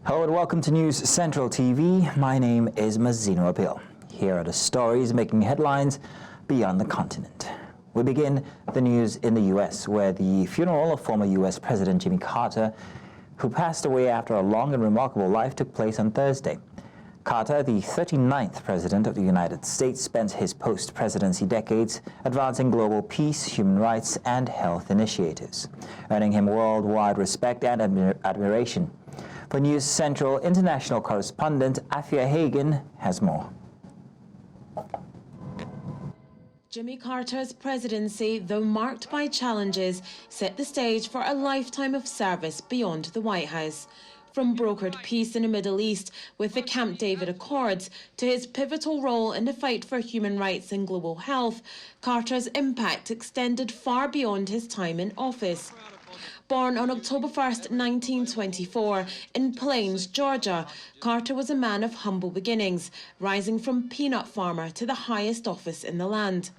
Hello and welcome to News Central TV. My name is Mazino Apil. Here are the stories making headlines beyond the continent. We begin the news in the U.S., where the funeral of former U.S. President Jimmy Carter, who passed away after a long and remarkable life, took place on Thursday. Carter, the 39th President of the United States, spent his post-presidency decades advancing global peace, human rights, and health initiatives, earning him worldwide respect and admiration. For News Central, international correspondent Afua Hagan has more. Jimmy Carter's presidency, though marked by challenges, set the stage for a lifetime of service beyond the White House. From brokered peace in the Middle East with the Camp David Accords to his pivotal role in the fight for human rights and global health, Carter's impact extended far beyond his time in office. Born on October 1st, 1924, in Plains, Georgia, Carter was a man of humble beginnings, rising from peanut farmer to the highest office in the land.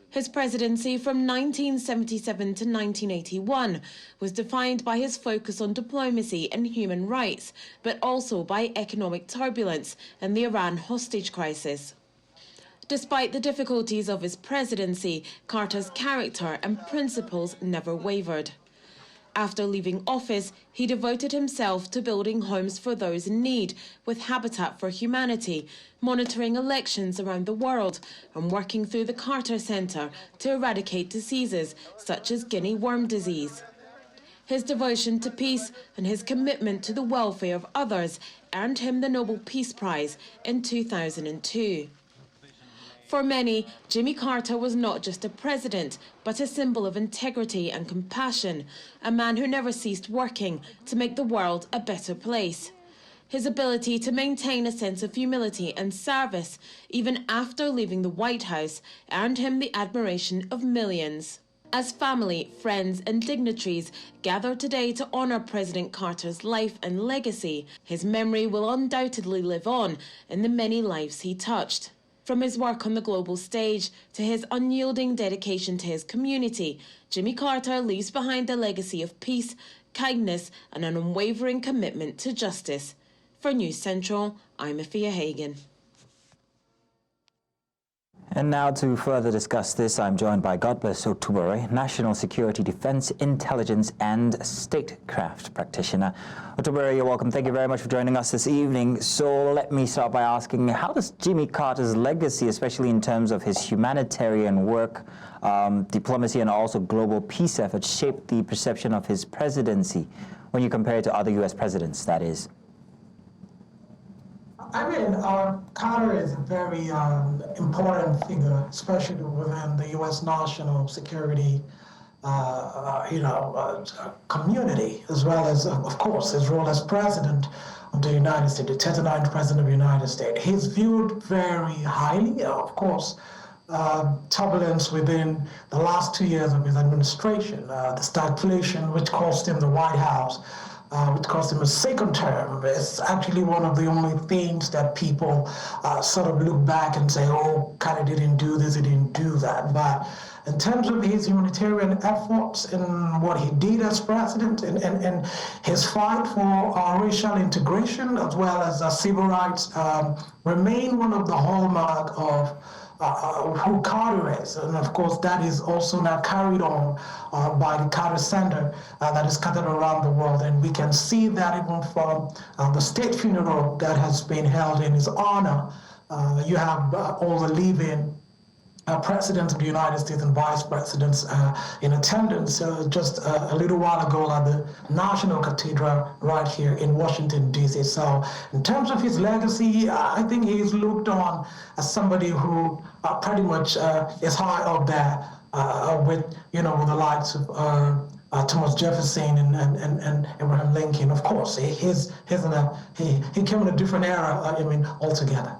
His presidency from 1977 to 1981 was defined by his focus on diplomacy and human rights, but also by economic turbulence and the Iran hostage crisis. Despite the difficulties of his presidency, Carter's character and principles never wavered. After leaving office, he devoted himself to building homes for those in need with Habitat for Humanity, monitoring elections around the world, and working through the Carter Center to eradicate diseases such as guinea worm disease. His devotion to peace and his commitment to the welfare of others earned him the Nobel Peace Prize in 2002. For many, Jimmy Carter was not just a president, but a symbol of integrity and compassion, a man who never ceased working to make the world a better place. His ability to maintain a sense of humility and service, even after leaving the White House, earned him the admiration of millions. As family, friends and dignitaries gather today to honor President Carter's life and legacy, his memory will undoubtedly live on in the many lives he touched. From his work on the global stage to his unyielding dedication to his community, Jimmy Carter leaves behind a legacy of peace, kindness, and an unwavering commitment to justice. For News Central, I'm Afua Hagan. And now to further discuss this, I'm joined by Godbless Otubere, National Security, Defense, Intelligence and Statecraft practitioner. Otubere, you're welcome. Thank you very much for joining us this evening. So let me start by asking, how does Jimmy Carter's legacy, especially in terms of his humanitarian work, diplomacy and also global peace efforts, shape the perception of his presidency when you compare it to other U.S. presidents, that is? I mean, Carter is a very important figure, especially within the U.S. national security, community, as well as, of course, his role as president of the United States, the 39th president of the United States. He's viewed very highly, of course. Turbulence within the last 2 years of his administration, the stagflation, which cost him the White House, which cost him a second term. It's actually one of the only things that people sort of look back and say, oh, Carter didn't do this, he didn't do that. But in terms of his humanitarian efforts and what he did as president and his fight for racial integration as well as civil rights remain one of the hallmark of who Carter is. And of course, that is also now carried on by the Carter Center that is scattered around the world. And we can see that even from the state funeral that has been held in his honor. You have all the living presidents of the United States and vice presidents in attendance just a little while ago at the National Cathedral right here in Washington, D.C. So in terms of his legacy, I think he is looked on as somebody who pretty much is high up there with the likes of Thomas Jefferson and Abraham Lincoln. Of course, he came in a different era, altogether.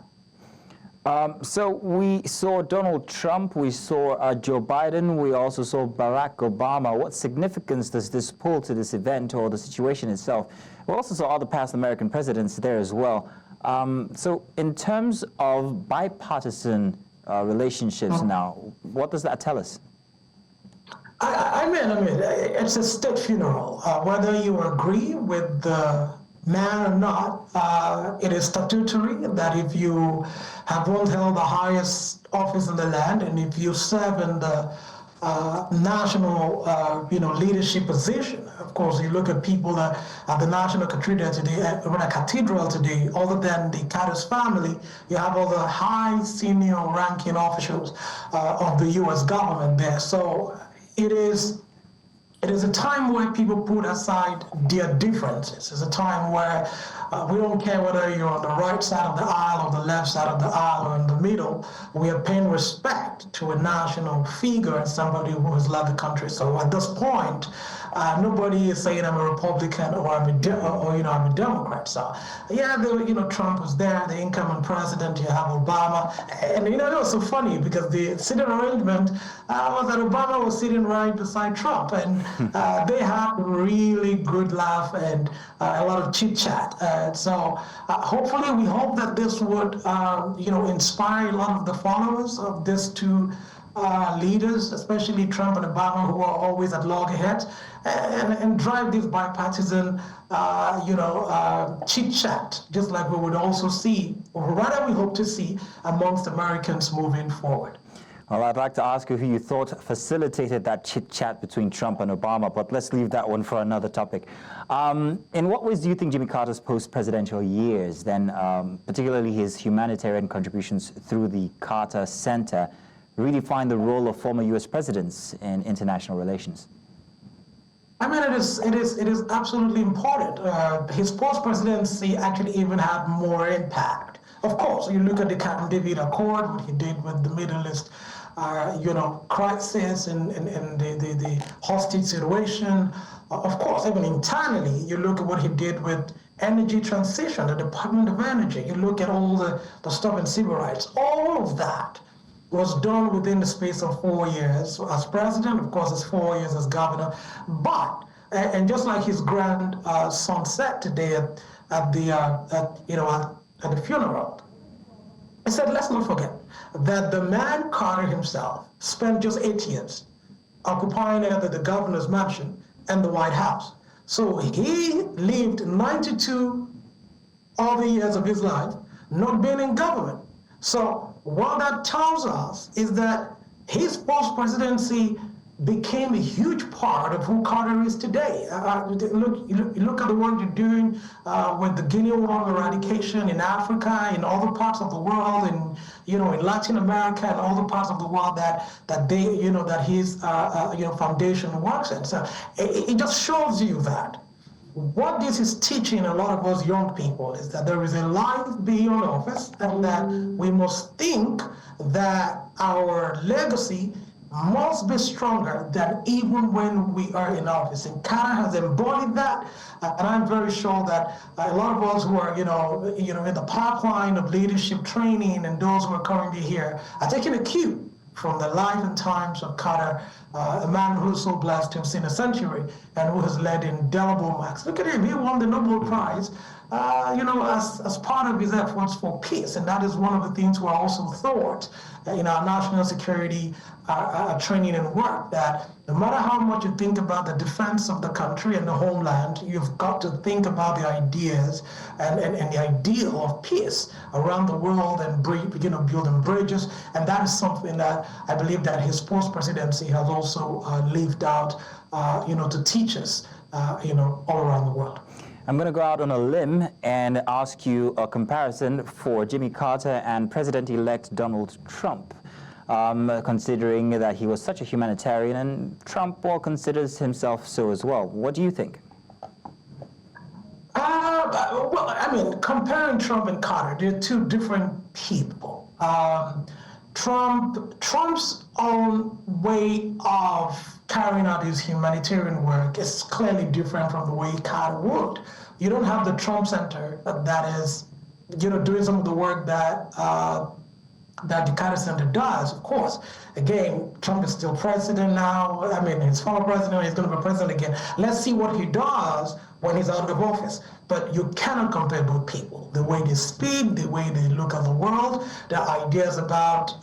So we saw Donald Trump, we saw Joe Biden, we also saw Barack Obama. What significance does this pull to this event or the situation itself? We also saw other past American presidents there as well. So in terms of bipartisan relationships now, what does that tell us? I mean, it's a state funeral. Whether you agree with the man or not, it is statutory that if you have once held the highest office in the land, and if you serve in the national, leadership position. Of course, you look at people at the National Cathedral today, other than the Carter's family, you have all the high senior ranking officials of the U.S. government there. So it is a time where people put aside their differences. It's a time where we don't care whether you're on the right side of the aisle or the left side of the aisle or in the middle. We are paying respect to a national figure and somebody who has led the country. So at this point, nobody is saying I'm a Republican or I'm a Democrat. So yeah, Trump was there, the incoming president. You have Obama, and it was so funny because the sitting arrangement was that Obama was sitting right beside Trump, and they had a really good laugh and a lot of chit chat. So hopefully, we hope that this would inspire a lot of the followers of these two leaders, especially Trump and Obama, who are always at loggerheads, and drive this bipartisan, chit-chat, just like we would also see, or rather we hope to see, amongst Americans moving forward. Well, I'd like to ask you who you thought facilitated that chit-chat between Trump and Obama, but let's leave that one for another topic. In what ways do you think Jimmy Carter's post-presidential years, then particularly his humanitarian contributions through the Carter Center, really define the role of former U.S. presidents in international relations? I mean, it is absolutely important. His post-presidency actually even had more impact. Of course, you look at the Camp David Accord, what he did with the Middle East, crisis and the hostage situation. Of course, even internally, you look at what he did with energy transition, the Department of Energy. You look at all the stuff in civil rights. All of that was done within the space of 4 years as president. Of course, it's 4 years as governor. But, and just like his grandson said today at the funeral, he said, let's not forget that the man Carter himself spent just 8 years occupying either the governor's mansion and the White House. So he lived 92 other years of his life not being in government. So what that tells us is that his post-presidency became a huge part of who Carter is today. Look at the work you're doing with the Guinea worm eradication in Africa, in other parts of the world, and in Latin America and other parts of the world that his foundation works in. So it just shows you that what this is teaching a lot of us young people is that there is a life beyond office, and that we must think that our legacy must be stronger than even when we are in office. And Carter has embodied that, and I'm very sure that a lot of us who are, in the pipeline of leadership training and those who are currently here are taking a cue from the life and times of Carter, a man who is so blessed to have seen a century and who has led indelible marks. Look at him, he won the Nobel Prize, as part of his efforts for peace. And that is one of the things we also thought in our national security training and work, that no matter how much you think about the defense of the country and the homeland, you've got to think about the ideas and the ideal of peace around the world and building bridges. And that is something that I believe that his post-presidency has also lived out, to teach us, all around the world. I'm going to go out on a limb and ask you a comparison for Jimmy Carter and President-elect Donald Trump, considering that he was such a humanitarian, and Trump considers himself so as well. What do you think? Well, I mean, comparing Trump and Carter, they're two different people. Trump's own way of carrying out his humanitarian work is clearly different from the way Carter would. You don't have the Trump Center that is, doing some of the work that the Carter Center does, of course. Again, Trump is still president now. I mean, he's former president, he's going to be president again. Let's see what he does when he's out of office. But you cannot compare both people. The way they speak, the way they look at the world, their ideas about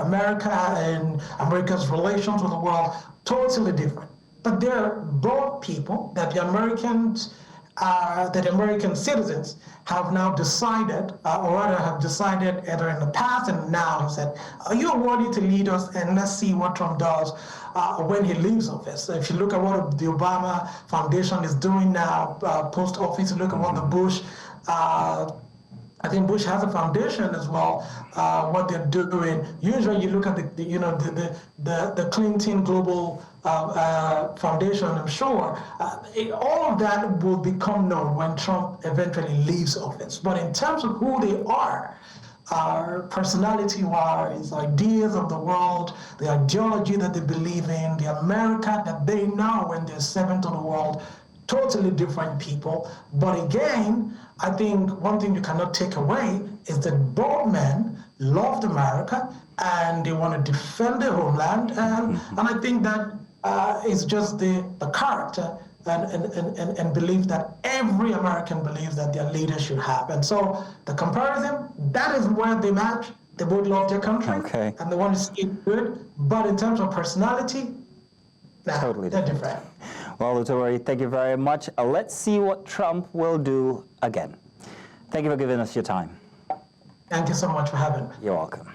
America and America's relations with the world, totally different. But they're both people that the Americans that American citizens have now decided, or rather have decided either in the past and now have said, you're worthy to lead us, and let's see what Trump does when he leaves office. So if you look at what the Obama Foundation is doing now, post-office, you look at what the Bush, I think Bush has a foundation as well. What they're doing. Usually, you look at the Clinton Global Foundation. I'm sure all of that will become known when Trump eventually leaves office. But in terms of who they are, personality-wise, ideas of the world, the ideology that they believe in, the America that they know when they're serving to the world. Totally different people. But again, I think one thing you cannot take away is that both men loved America and they want to defend their homeland. And I think that is just the character and belief that every American believes that their leader should have. And so the comparison, that is where they match. They both love their country and they want to see it good. But in terms of personality, totally they're different. Well, Lutori, thank you very much. Let's see what Trump will do again. Thank you for giving us your time. Thank you so much for having me. You're welcome.